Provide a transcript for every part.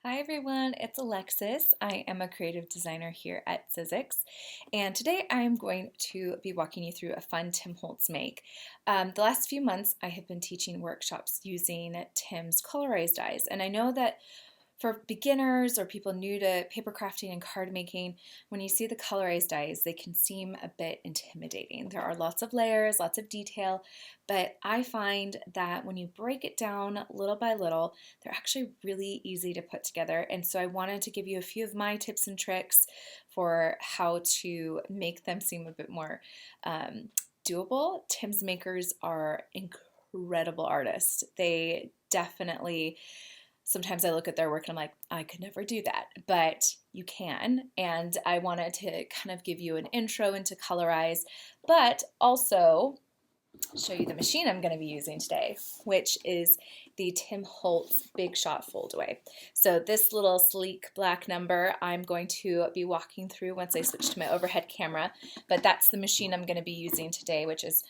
Hi everyone, it's Alexis. I am a creative designer here at Sizzix, and today I'm going to be walking you through a fun Tim Holtz make. The last few months I have been teaching workshops using Tim's Colorize dies, and I know that for beginners or people new to paper crafting and card making, when you see the colorized dies, they can seem a bit intimidating. There are lots of layers, lots of detail, but I find that when you break it down little by little, they're actually really easy to put together. And so I wanted to give you a few of my tips and tricks for how to make them seem a bit more doable. Tim's makers are incredible artists. They definitely sometimes I look at their work and I'm like, I could never do that, but you can. And I wanted to kind of give you an intro into Colorize, but also show you the machine I'm going to be using today, which is the Tim Holtz Big Shot Foldaway. So this little sleek black number I'm going to be walking through once I switch to my overhead camera, but that's the machine I'm going to be using today, which is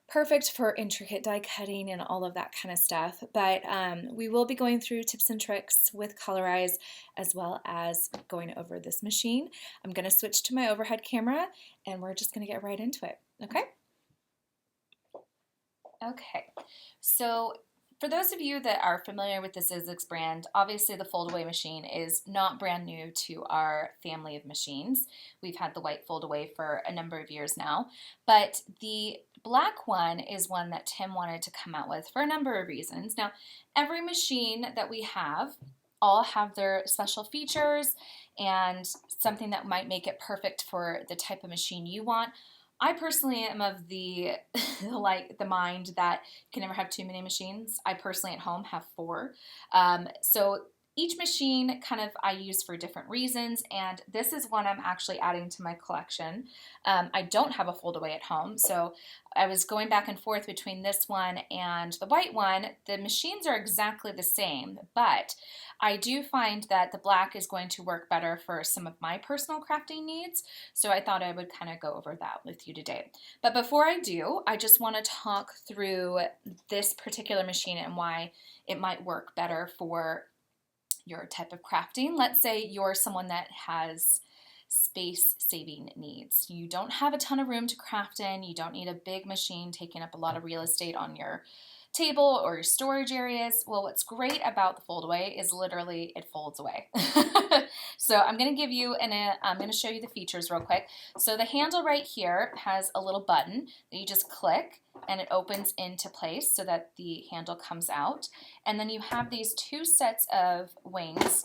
perfect for intricate die cutting and all of that kind of stuff. But we will be going through tips and tricks with Colorize as well as going over this machine. I'm going to switch to my overhead camera and we're just going to get right into it. Okay? Okay, so for those of you that are familiar with the Sizzix brand, obviously the Foldaway machine is not brand new to our family of machines. We've had the white Foldaway for a number of years now, but the black one is one that Tim wanted to come out with for a number of reasons. Now, every machine that we have all have their special features and something that might make it perfect for the type of machine you want. I personally am of the the mind that you can never have too many machines. I personally at home have 4. So each machine kind of I use for different reasons, and this is one I'm actually adding to my collection. I don't have a foldaway at home, so I was going back and forth between this one and the white one. The machines are exactly the same, but I do find that the black is going to work better for some of my personal crafting needs, so I thought I would kind of go over that with you today. But before I do, I just want to talk through this particular machine and why it might work better for your type of crafting. Let's say you're someone that has space saving needs. You don't have a ton of room to craft in. You don't need a big machine taking up a lot of real estate on your table or your storage areas. Well, what's great about the foldaway is literally it folds away. So I'm going to give you I'm going to show you the features real quick. So the handle right here has a little button that you just click and it opens into place so that the handle comes out. And then you have these 2 sets of wings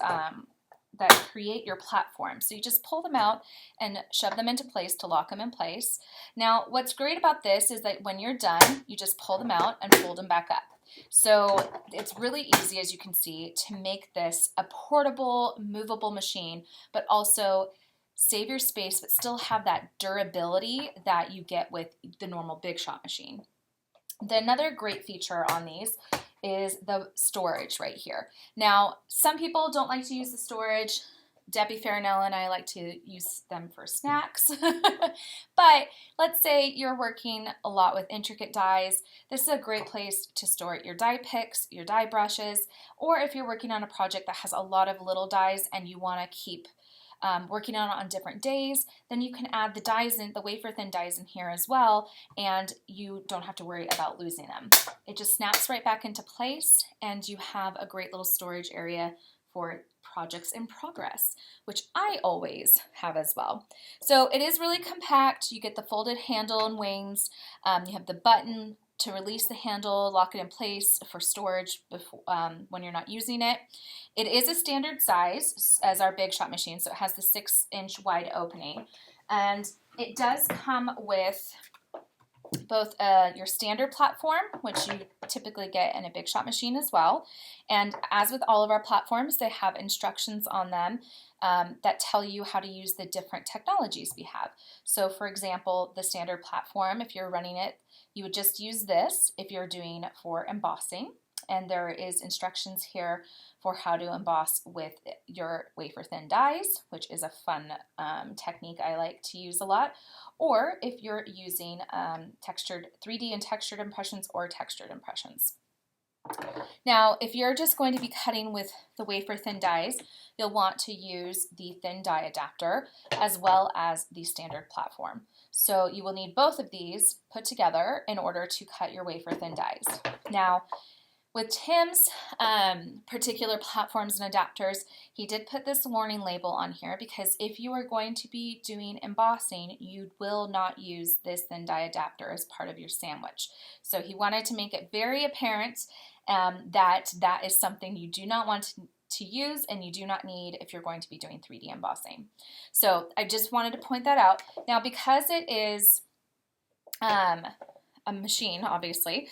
that create your platform. So you just pull them out and shove them into place to lock them in place. Now, what's great about this is that when you're done, you just pull them out and fold them back up. So it's really easy, as you can see, to make this a portable, movable machine, but also save your space, but still have that durability that you get with the normal Big Shot machine. Another great feature on these is the storage right here. Now, some people don't like to use the storage. Debbie Farinella and I like to use them for snacks. But let's say you're working a lot with intricate dies. This is a great place to store your die picks, your die brushes, or if you're working on a project that has a lot of little dies and you want to keep working on different days, then you can add the dies in, the wafer thin dies in here as well, and you don't have to worry about losing them. It just snaps right back into place, and you have a great little storage area for projects in progress, which I always have as well. So it is really compact. You get the folded handle and wings. You have the button to release the handle, lock it in place for storage before, when you're not using it. It is a standard size as our Big Shot machine, so it has the 6-inch wide opening. And it does come with both your standard platform, which you typically get in a Big Shot machine as well. And as with all of our platforms, they have instructions on them that tell you how to use the different technologies we have. So for example, the standard platform, if you're running it, you would just use this if you're doing for embossing. And there is instructions here for how to emboss with your wafer thin dies, which is a fun technique I like to use a lot. Or if you're using textured 3D and textured impressions or textured impressions. Now, if you're just going to be cutting with the wafer thin dies, you'll want to use the thin die adapter as well as the standard platform. So you will need both of these put together in order to cut your wafer thin dies. Now, with Tim's particular platforms and adapters, he did put this warning label on here because if you are going to be doing embossing, you will not use this thin die adapter as part of your sandwich. So he wanted to make it very apparent that that is something you do not want to use and you do not need if you're going to be doing 3D embossing. So I just wanted to point that out. Now, because it is a machine, obviously,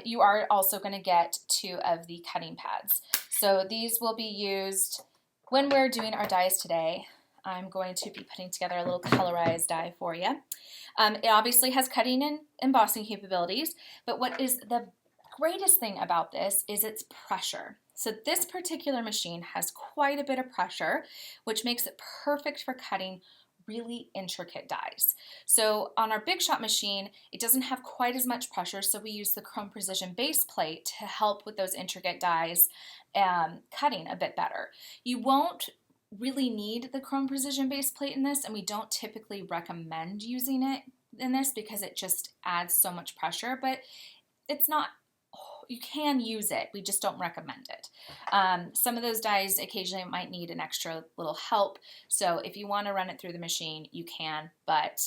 you are also going to get 2 of the cutting pads. So these will be used when we're doing our dies today. I'm going to be putting together a little colorized die for you. It obviously has cutting and embossing capabilities, but what is the greatest thing about this is its pressure. So this particular machine has quite a bit of pressure, which makes it perfect for cutting really intricate dies. So on our Big Shot machine, it doesn't have quite as much pressure, so we use the Chrome Precision base plate to help with those intricate dies cutting a bit better. You won't really need the Chrome Precision base plate in this, and we don't typically recommend using it in this because it just adds so much pressure, but it's not, you can use it, we just don't recommend it. Some of those dies occasionally might need an extra little help, so if you want to run it through the machine, you can, but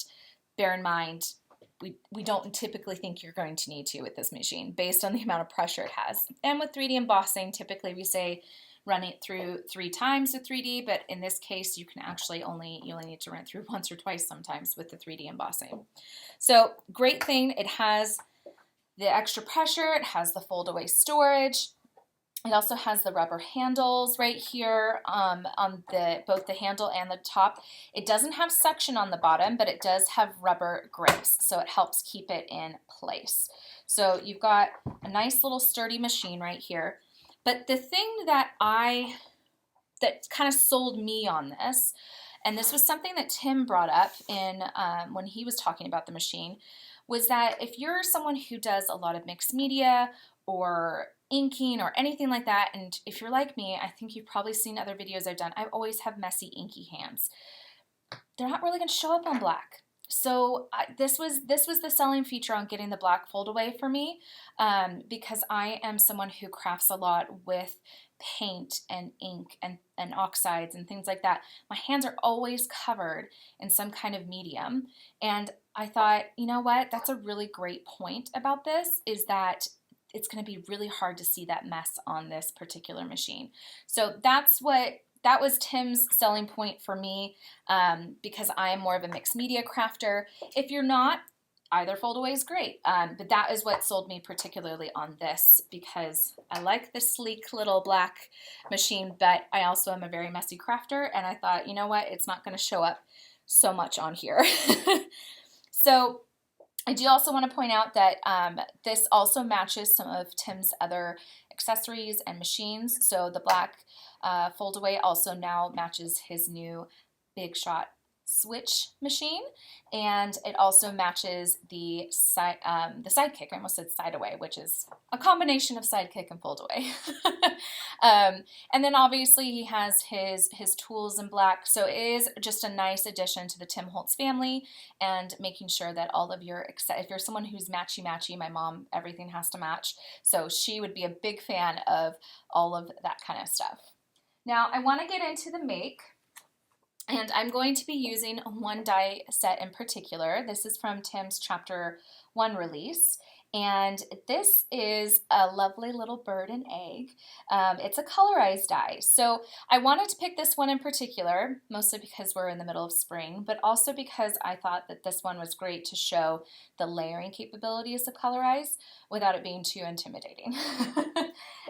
bear in mind, we don't typically think you're going to need to with this machine based on the amount of pressure it has. And with 3D embossing, typically we say run it through 3 times with 3D, but in this case, you only need to run it through once or twice sometimes with the 3D embossing. So great thing, it has the extra pressure, it has the fold-away storage. It also has the rubber handles right here on both the handle and the top. It doesn't have suction on the bottom, but it does have rubber grips, so it helps keep it in place. So you've got a nice little sturdy machine right here. But the thing that kind of sold me on this, and this was something that Tim brought up in when he was talking about the machine, was that if you're someone who does a lot of mixed media or inking or anything like that, and if you're like me, I think you've probably seen other videos I've done, I always have messy inky hands. They're not really going to show up on black. So this was the selling feature on getting the black fold away for me, because I am someone who crafts a lot with paint and ink and oxides and things like that. My hands are always covered in some kind of medium, and I thought, you know what, that's a really great point about this, is that it's going to be really hard to see that mess on this particular machine. So that was Tim's selling point for me, because I am more of a mixed media crafter. If you're not, either fold away is great, but that is what sold me particularly on this, because I like the sleek little black machine, but I also am a very messy crafter, and I thought, you know what, it's not going to show up so much on here. So I do also want to point out that this also matches some of Tim's other accessories and machines. So the black fold-away also now matches his new Big Shot switch machine, and it also matches the sidekick. I almost said side away, which is a combination of sidekick and fold away. And then obviously he has his tools in black, so it is just a nice addition to the Tim Holtz family, and making sure that all of your, if you're someone who's matchy-matchy, my mom, everything has to match, so she would be a big fan of all of that kind of stuff. Now I want to get into the make. And I'm going to be using one die set in particular. This is from Tim's Chapter 1 release. And this is a lovely little bird and egg. It's a colorized die. So I wanted to pick this one in particular, mostly because we're in the middle of spring, but also because I thought that this one was great to show the layering capabilities of colorize without it being too intimidating.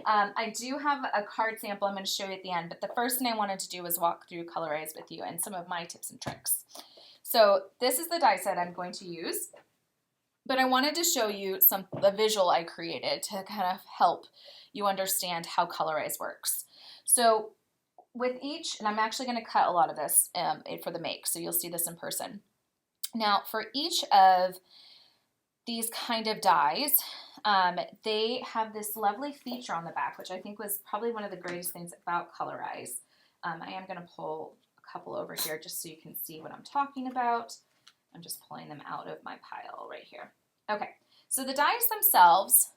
I do have a card sample I'm going to show you at the end, but the first thing I wanted to do was walk through colorize with you and some of my tips and tricks. So this is the die set I'm going to use. But I wanted to show you the visual I created to kind of help you understand how colorize works. So with each, and I'm actually going to cut a lot of this for the make, so you'll see this in person. Now for each of these kind of dies, they have this lovely feature on the back, which I think was probably one of the greatest things about Colorize. I am going to pull a couple over here just so you can see what I'm talking about. I'm just pulling them out of my pile right here. Okay, so the dies themselves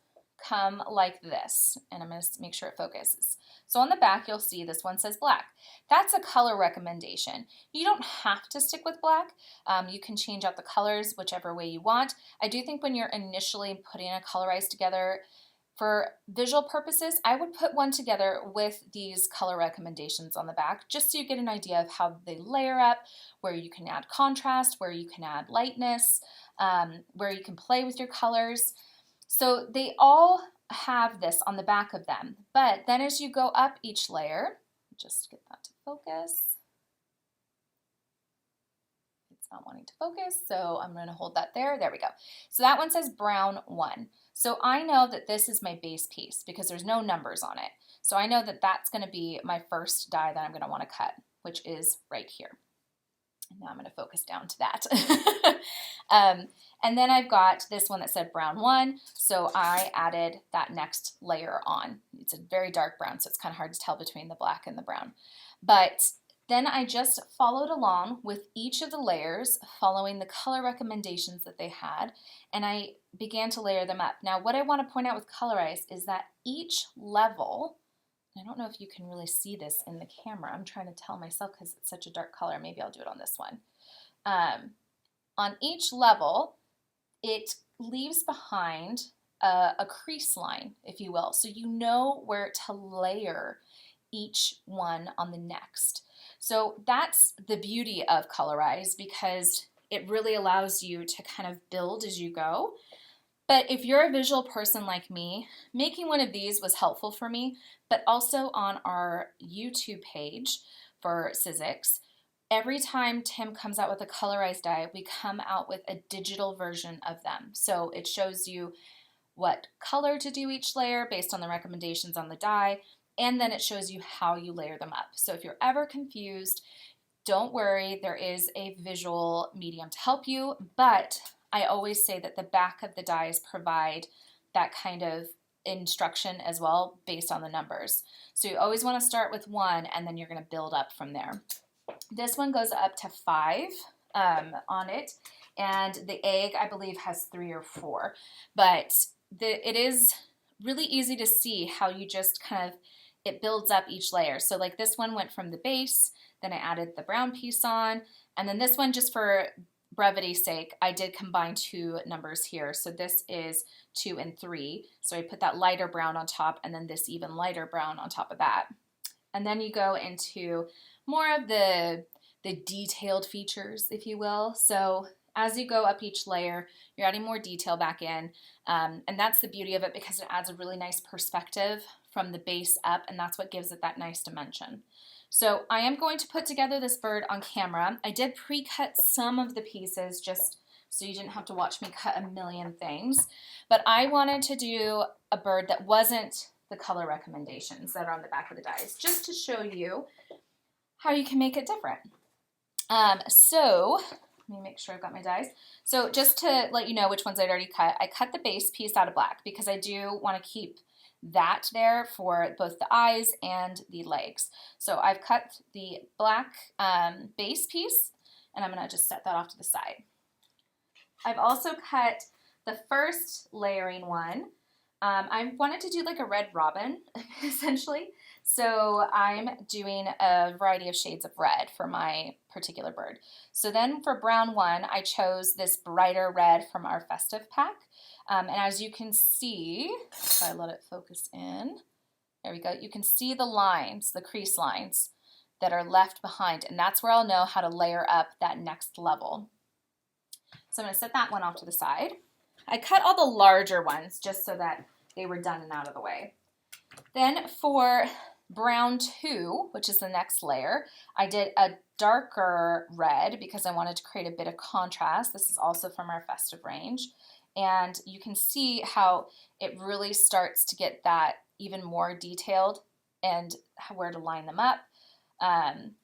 come like this, and I'm going to make sure it focuses. So on the back, you'll see this one says black. That's a color recommendation. You don't have to stick with black. You can change out the colors whichever way you want. I do think when you're initially putting a Colorize together, for visual purposes, I would put one together with these color recommendations on the back, just so you get an idea of how they layer up, where you can add contrast, where you can add lightness, where you can play with your colors. So they all have this on the back of them. But then as you go up each layer, just get that to focus. It's not wanting to focus, so I'm going to hold that there. There we go. So that one says brown 1. So I know that this is my base piece because there's no numbers on it. So I know that that's going to be my first die that I'm going to want to cut, which is right here. And now I'm going to focus down to that. And then I've got this one that said brown 1, so I added that next layer on. It's a very dark brown, so it's kind of hard to tell between the black and the brown. But then I just followed along with each of the layers, following the color recommendations that they had, and I began to layer them up. Now, what I want to point out with Colorize is that each level, I don't know if you can really see this in the camera. I'm trying to tell myself because it's such a dark color. Maybe I'll do it on this one. On each level, it leaves behind a crease line, if you will, so you know where to layer each one on the next. So that's the beauty of Colorize, because it really allows you to kind of build as you go. But if you're a visual person like me, making one of these was helpful for me, but also on our YouTube page for Sizzix, every time Tim comes out with a Colorize die, we come out with a digital version of them. So it shows you what color to do each layer based on the recommendations on the die, and then it shows you how you layer them up. So if you're ever confused, don't worry, there is a visual medium to help you, but I always say that the back of the dies provide that kind of instruction as well based on the numbers. So you always want to start with 1, and then you're going to build up from there. This one goes up to 5 on it, and the egg, I believe, has 3 or 4. But it is really easy to see how you just kind of, it builds up each layer. So like this one went from the base, then I added the brown piece on, and then this one, just for brevity's sake, I did combine 2 numbers here. So this is 2 and 3. So I put that lighter brown on top, and then this even lighter brown on top of that. And then you go into more of the detailed features, if you will. So as you go up each layer, you're adding more detail back in. And that's the beauty of it, because it adds a really nice perspective from the base up, and that's what gives it that nice dimension. So I am going to put together this bird on camera. I did pre-cut some of the pieces just so you didn't have to watch me cut a million things. But I wanted to do a bird that wasn't the color recommendations that are on the back of the dies, just to show you how you can make it different. So let me make sure I've got my dies. So just to let you know which ones I'd already cut, I cut the base piece out of black because I do want to keep that there for both the eyes and the legs. So I've cut the black base piece, and I'm going to just set that off to the side. I've also cut the first layering one. I wanted to do like a red robin, essentially. So I'm doing a variety of shades of red for my particular bird. So then for brown 1, I chose this brighter red from our festive pack. And as you can see, if I let it focus in, there we go, you can see the lines, the crease lines that are left behind, and that's where I'll know how to layer up that next level. So I'm going to set that one off to the side. I cut all the larger ones just so that they were done and out of the way. Then for brown 2, which is the next layer, I did a darker red because I wanted to create a bit of contrast. This is also from our festive range. And you can see how it really starts to get that even more detailed and where to line them up.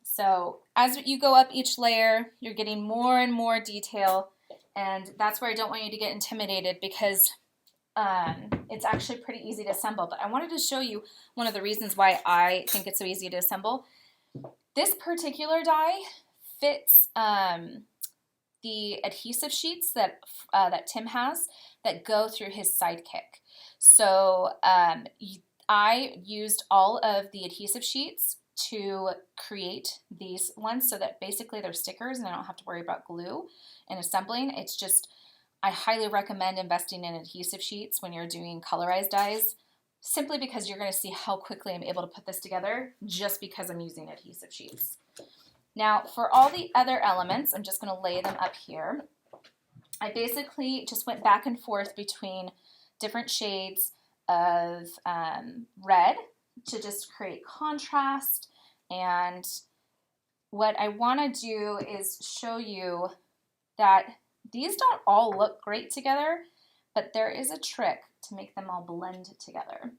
So as you go up each layer, you're getting more and more detail. And that's where I don't want you to get intimidated, because it's actually pretty easy to assemble, but I wanted to show you one of the reasons why I think it's so easy to assemble. This particular die fits the adhesive sheets that Tim has that go through his sidekick. So I used all of the adhesive sheets to create these ones so that basically they're stickers and I don't have to worry about glue and assembling. It's just, I highly recommend investing in adhesive sheets when you're doing colorized dies, simply because you're going to see how quickly I'm able to put this together just because I'm using adhesive sheets. Now for all the other elements, I'm just going to lay them up here. I basically just went back and forth between different shades of red to just create contrast, and what I want to do is show you that these don't all look great together, but there is a trick to make them all blend together.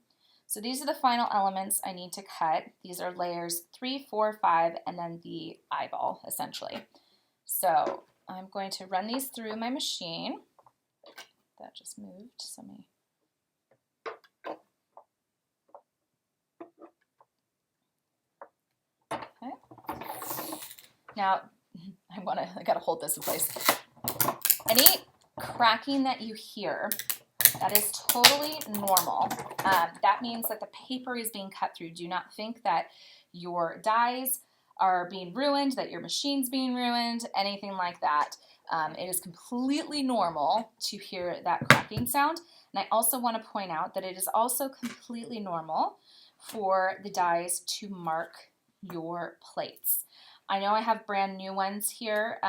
So these are the final elements I need to cut. These are layers 3, 4, 5, and then the eyeball, essentially. So I'm going to run these through my machine. That just moved, so let me... Okay. Now, I gotta hold this in place. Any cracking that you hear, that is totally normal. That means that the paper is being cut through. Do not think that your dies are being ruined, that your machine's being ruined, anything like that. It is completely normal to hear that cracking sound. And I also want to point out that it is also completely normal for the dies to mark your plates. I know I have brand new ones here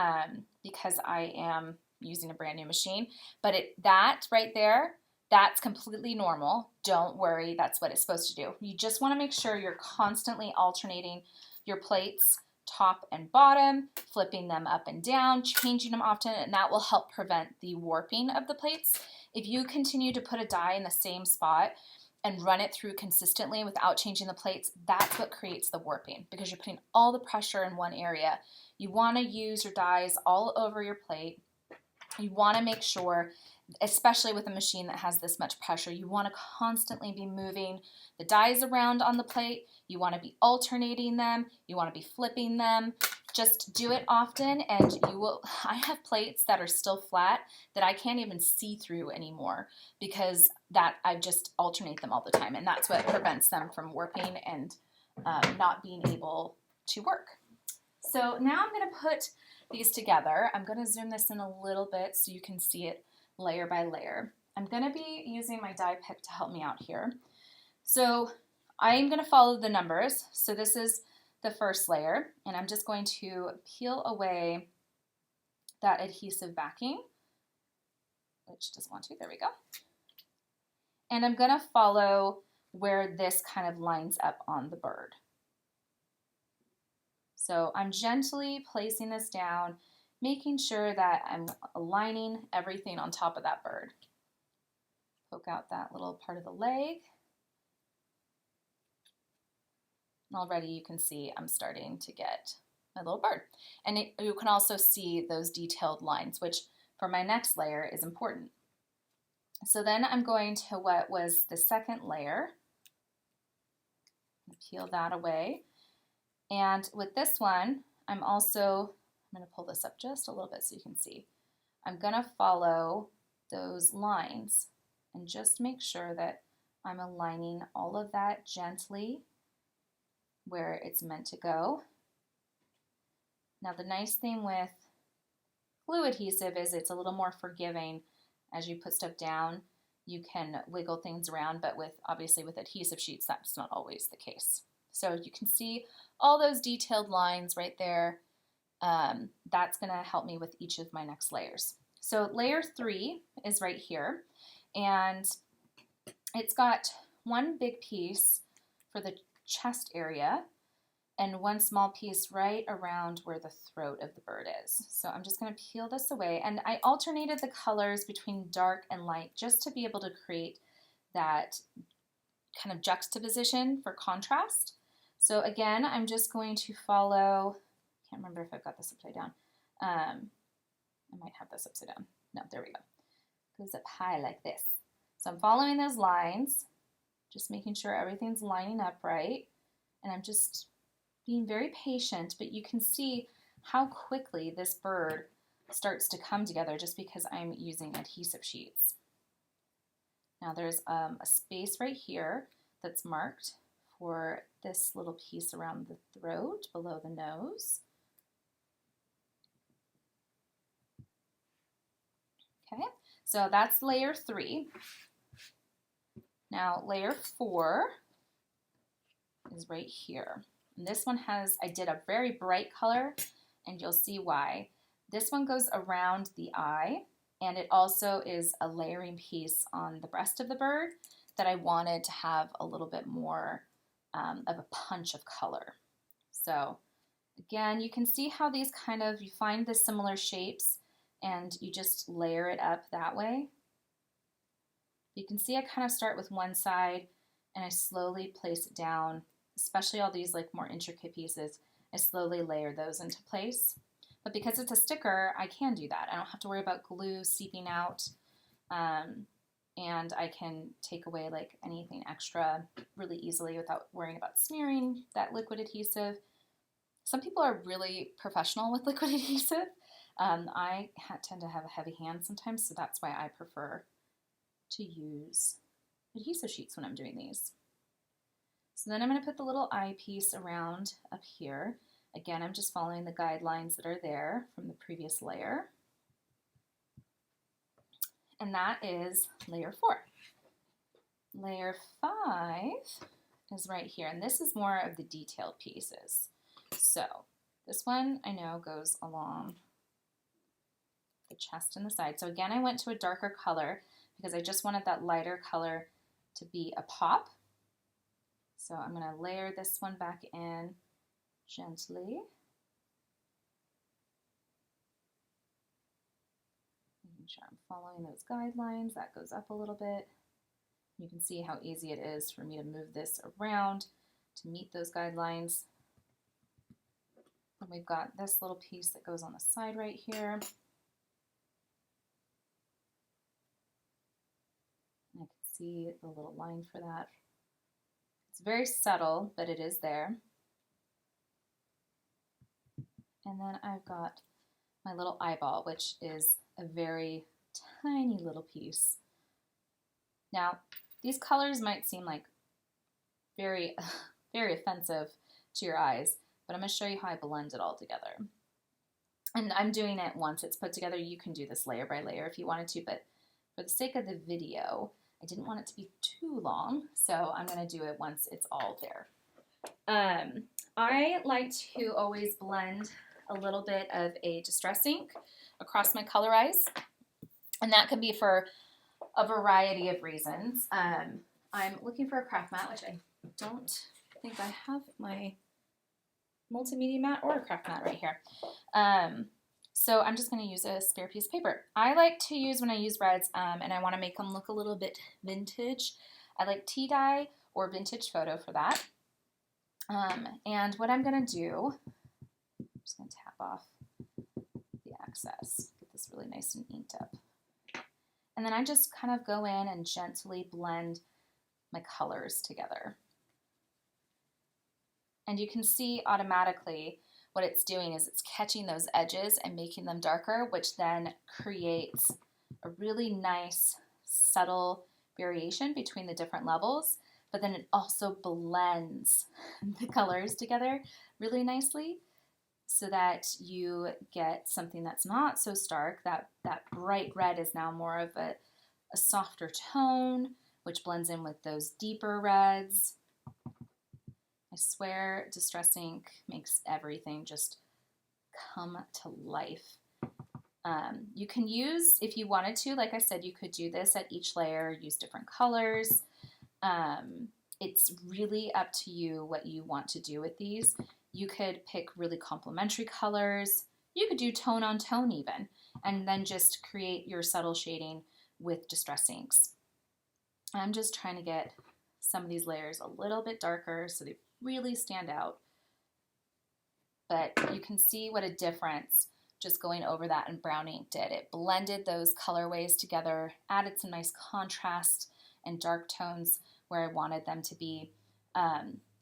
because I am using a brand new machine, but that right there, that's completely normal. Don't worry, that's what it's supposed to do. You just want to make sure you're constantly alternating your plates top and bottom, flipping them up and down, changing them often, and that will help prevent the warping of the plates. If you continue to put a die in the same spot and run it through consistently without changing the plates, that's what creates the warping, because you're putting all the pressure in one area. You want to use your dies all over your plate. You want to make sure, especially with a machine that has this much pressure, you want to constantly be moving the dies around on the plate. You want to be alternating them. You want to be flipping them. Just do it often and you will. I have plates that are still flat that I can't even see through anymore because I just alternate them all the time, and that's what prevents them from warping and not being able to work. So now I'm going to put these together. I'm going to zoom this in a little bit so you can see it layer by layer. I'm going to be using my die pick to help me out here. So I'm going to follow the numbers. So this is the first layer, and I'm just going to peel away that adhesive backing, which doesn't want to. There we go. And I'm going to follow where this kind of lines up on the bird. So I'm gently placing this down, making sure that I'm aligning everything on top of that bird. Poke out that little part of the leg. And already you can see I'm starting to get my little bird. And you can also see those detailed lines, which for my next layer is important. So then I'm going to what was the second layer. Peel that away. And with this one, I'm going to pull this up just a little bit so you can see. I'm going to follow those lines and just make sure that I'm aligning all of that gently where it's meant to go. Now the nice thing with glue adhesive is it's a little more forgiving. As you put stuff down, you can wiggle things around, but obviously with adhesive sheets, that's not always the case. So you can see all those detailed lines right there. That's going to help me with each of my next layers. So layer 3 is right here, and it's got one big piece for the chest area and one small piece right around where the throat of the bird is. So I'm just going to peel this away, and I alternated the colors between dark and light just to be able to create that kind of juxtaposition for contrast. So again, I'm just going to follow, I can't remember if I've got this upside down. I might have this upside down. No, there we go. Goes up high like this. So I'm following those lines, just making sure everything's lining up right. And I'm just being very patient, but you can see how quickly this bird starts to come together just because I'm using adhesive sheets. Now there's a space right here that's marked for this little piece around the throat below the nose. Okay, so that's layer 3. Now layer 4 is right here. And this one has, I did a very bright color, and you'll see why. This one goes around the eye, and it also is a layering piece on the breast of the bird that I wanted to have a little bit more of a punch of color. So again, you can see how these kind of, you find the similar shapes and you just layer it up that way. You can see I kind of start with one side and I slowly place it down, especially all these like more intricate pieces. I slowly layer those into place. But because it's a sticker, I can do that. I don't have to worry about glue seeping out. And I can take away like anything extra really easily without worrying about smearing that liquid adhesive. Some people are really professional with liquid adhesive. I tend to have a heavy hand sometimes, so that's why I prefer to use adhesive sheets when I'm doing these. So then I'm going to put the little eye piece around up here. Again, I'm just following the guidelines that are there from the previous layer. And that is layer 4. Layer 5 is right here, and this is more of the detailed pieces. So this one I know goes along the chest and the side. So again, I went to a darker color because I just wanted that lighter color to be a pop. So I'm going to layer this one back in gently. Making sure I'm following those guidelines. That goes up a little bit. You can see how easy it is for me to move this around to meet those guidelines. And we've got this little piece that goes on the side right here. And I can see the little line for that. It's very subtle, but it is there. And then I've got my little eyeball, which is a very tiny little piece. Now, these colors might seem like very, very offensive to your eyes, but I'm going to show you how I blend it all together. And I'm doing it once it's put together. You can do this layer by layer if you wanted to, but for the sake of the video, I didn't want it to be too long, so I'm going to do it once it's all there. I like to always blend a little bit of a distress ink across my Colorize, and that can be for a variety of reasons. I'm looking for a craft mat, which I don't think I have my multimedia mat or a craft mat right here. So I'm just going to use a spare piece of paper. I like to use, when I use reds, and I want to make them look a little bit vintage, I like tea dye or vintage photo for that. And what I'm going to do, I'm just going to tap off the excess, get this really nice and inked up. And then I just kind of go in and gently blend my colors together. And you can see automatically what it's doing is it's catching those edges and making them darker, which then creates a really nice, subtle variation between the different levels. But then it also blends the colors together really nicely so that you get something that's not so stark. That bright red is now more of a softer tone, which blends in with those deeper reds. I swear Distress Ink makes everything just come to life. You can use, if you wanted to, like I said, you could do this at each layer, use different colors. It's really up to you what you want to do with these. You could pick really complementary colors. You could do tone on tone even, and then just create your subtle shading with Distress Inks. I'm just trying to get some of these layers a little bit darker so they really stand out. But you can see what a difference just going over that in brown ink did. It blended those colorways together, added some nice contrast and dark tones where I wanted them to be.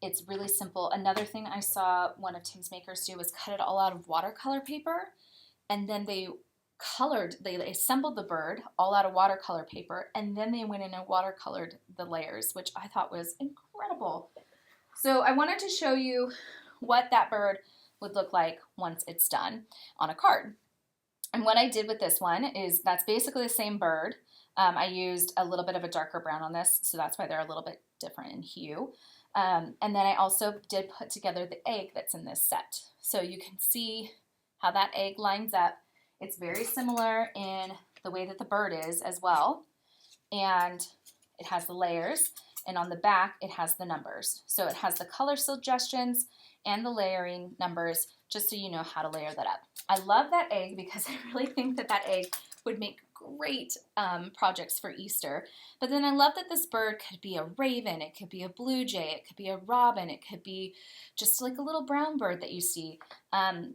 It's really simple. Another thing I saw one of Tim's makers do was cut it all out of watercolor paper, and then they assembled the bird all out of watercolor paper, and then they went in and watercolored the layers, which I thought was incredible. So I wanted to show you what that bird would look like once it's done on a card. And what I did with this one is that's basically the same bird. I used a little bit of a darker brown on this, so that's why they're a little bit different in hue. And then I also did put together the egg that's in this set. So you can see how that egg lines up. It's very similar in the way that the bird is as well. And it has the layers, and on the back it has the numbers. So it has the color suggestions and the layering numbers, just so you know how to layer that up. I love that egg because I really think that that egg would make great projects for Easter. But then I love that this bird could be a raven, it could be a blue jay, it could be a robin, it could be just like a little brown bird that you see,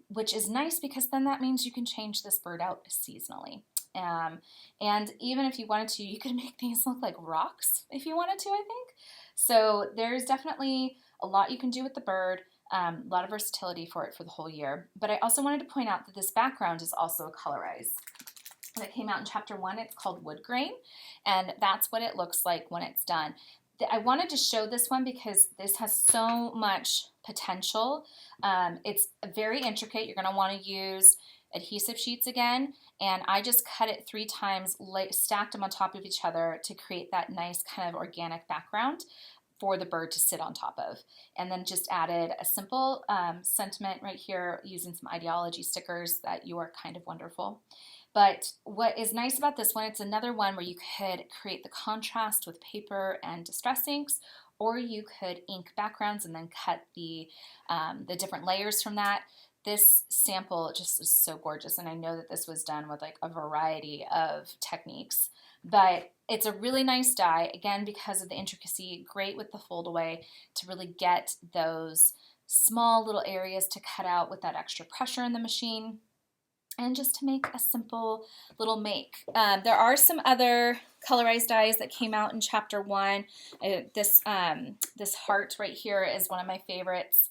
which is nice because then that means you can change this bird out seasonally. And even if you wanted to, you could make these look like rocks if you wanted to, I think. So there's definitely a lot you can do with the bird. A lot of versatility for it for the whole year. But I also wanted to point out that this background is also a colorize. That came out in chapter 1. It's called wood grain, and that's what it looks like when it's done. I wanted to show this one because this has so much potential. It's very intricate. You're going to want to use adhesive sheets again, and I just cut it 3 times, stacked them on top of each other to create that nice kind of organic background for the bird to sit on top of. And then just added a simple sentiment right here using some ideology stickers that you are kind of wonderful. But what is nice about this one, it's another one where you could create the contrast with paper and distress inks, or you could ink backgrounds and then cut the different layers from that. This sample just is so gorgeous, and I know that this was done with like a variety of techniques. But it's a really nice die, again, because of the intricacy, great with the foldaway to really get those small little areas to cut out with that extra pressure in the machine, and just to make a simple little make. There are some other colorized dies that came out in chapter 1. This heart right here is one of my favorites.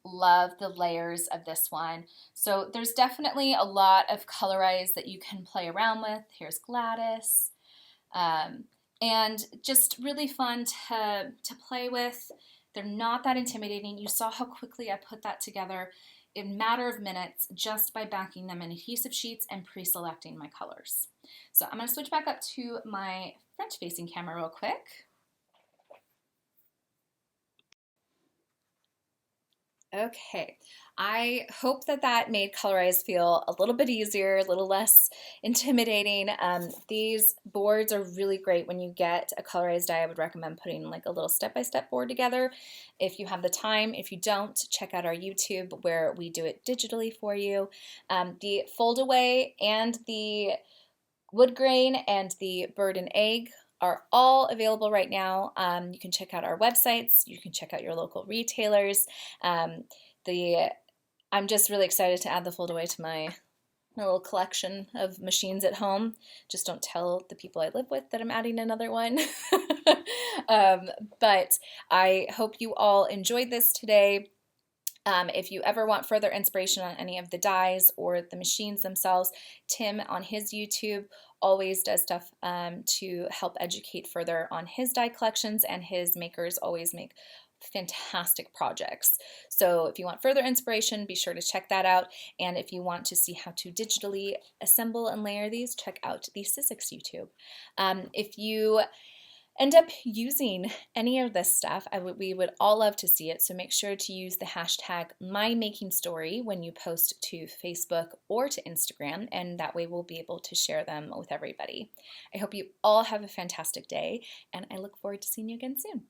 Love the layers of this one. So there's definitely a lot of colorized that you can play around with. Here's Gladys. And just really fun to play with. They're not that intimidating. You saw how quickly I put that together in a matter of minutes just by backing them in adhesive sheets and pre-selecting my colors. So I'm going to switch back up to my front-facing camera real quick. Okay, I hope that that made Colorize feel a little bit easier, a little less intimidating. These boards are really great when you get a Colorize die. I would recommend putting like a little step-by-step board together if you have the time. If you don't, check out our YouTube where we do it digitally for you. The foldaway and the wood grain and the bird and egg are all available right now. You can check out our websites. You can check out your local retailers. I'm just really excited to add the foldaway to my little collection of machines at home. Just don't tell the people I live with that I'm adding another one. But I hope you all enjoyed this today. If you ever want further inspiration on any of the dies or the machines themselves, Tim on his YouTube always does stuff to help educate further on his die collections, and his makers always make fantastic projects. So if you want further inspiration, be sure to check that out. And if you want to see how to digitally assemble and layer these, check out the Sizzix YouTube. If you end up using any of this stuff, we would all love to see it. So make sure to use the hashtag #MyMakingStory when you post to Facebook or to Instagram, and that way we'll be able to share them with everybody. I hope you all have a fantastic day, and I look forward to seeing you again soon.